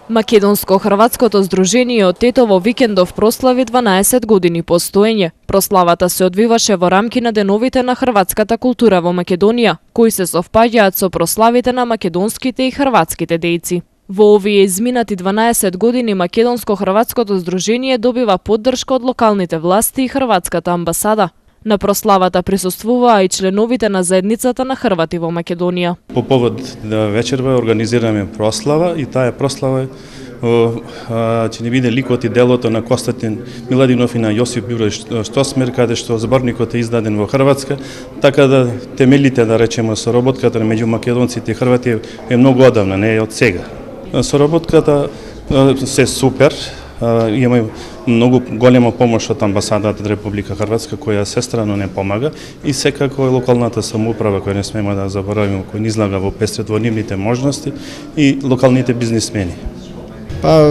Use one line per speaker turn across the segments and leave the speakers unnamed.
Македонско-хрватското здружение од Тетово викендов прослави 12 години постоење. Прославата се одвиваше во рамки на деновите на хрватската култура во Македонија, кои се совпаѓаат со прославите на македонските и хрватските дејци. Во овие изминати 12 години Македонско-хрватското здружение добива поддршка од локалните власти и хрватската амбасада. На прославата присуствуваа и членовите на заедницата на хрвати во Македонија.
По повод вечерва организираме прослава и таа прослава ќе не биде ликот и делото на Константин Миладинов и на Јосип Јурој Штосмер, каде што зборникот е издаден во Хрватска, така да темелите, да речеме, соработката меѓу македонците и хрвати е многу одавна, не е од сега. Соработката се супер. Имаме многу голема помош од амбасадата од Република Хрватска, која сестрано не помага, и секако локалната самоуправа, која не смееме да заборавиме, која ни излага во пестрет во нивните можности, и локалните бизнисмени.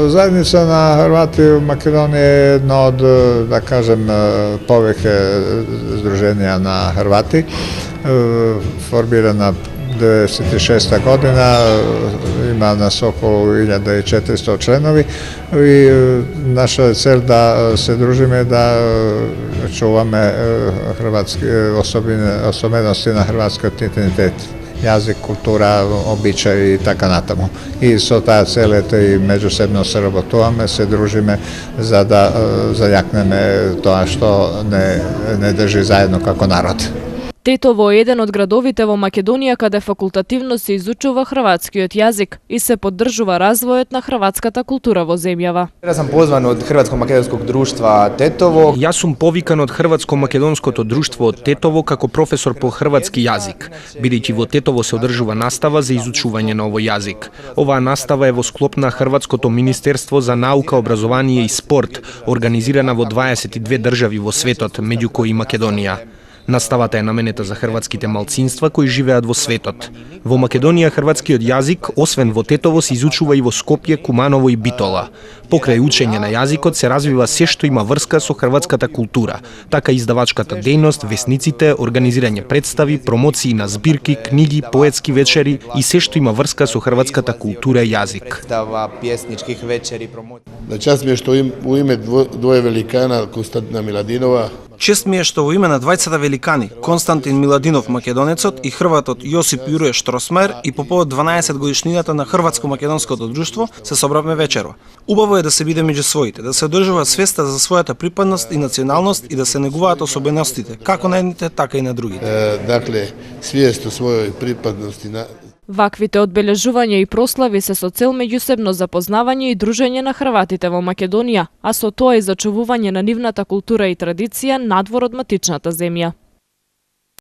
Заедница на Хрвати в Македонија е едно од, да кажем, повеќе здруженија на Хрвати, формирана 1996 година, има нас околу 1400 членови и наша цел да се дружиме, да чуваме хрватски особености на хрватскиот идентитет, јазик, култура, обичаи и така натаму. И со таа цел и меѓусебно се работуваме, се дружиме за да зајакнеме тоа што не држи заедно како народ.
Тетово е еден од градовите во Македонија каде факултативно се изучува хрватскиот јазик и се поддржува развојот на хрватската култура во земјава.
Јас сум позван од Хрватско-македонскog друштва Тетово.
Јас сум повикан од Хрватско-македонското друштво од Тетово како професор по хрватски јазик, бидејќи во Тетово се одржува настава за изучување на овој јазик. Оваа настава е во склоп на Хрватското министерство за наука, образование и спорт, организирана во 22 држави во светот, меѓу кои и Македонија. Наставата е наменета за хрватските малцинства кои живеат во светот. Во Македонија хрватскиот јазик, освен во Тетово, се изучува и во Скопје, Куманово и Битола. Покрај учење на јазикот се развива се што има врска со хрватската култура, така издавачката дејност, весниците, организирање представи, промоции на збирки, книги, поетски вечери и се што има врска со хрватската култура и јазик.
Представа, пјесничких вечери, промоции.
На час ми е што у име двое великана, Константина Миладинова.
Чест ми е што во име на двајцата великани, Константин Миладинов македонецот и хрватот Јосип Јурој Штосмер, и по повод 12 годишнината на Хрватско-македонското друштво се собравме вечерва. Убаво е да се биде меѓу своите, да се одржува свеста за својата припадност и националност и да се негуваат особеностите, како на едните, така и на другите.
Дакле, свиест о својој припадности на...
Ваквите одбележувања и прослави се со цел меѓусебно запознавање и дружење на хрватите во Македонија, а со тоа и зачувување на нивната култура и традиција надвор од матичната земја.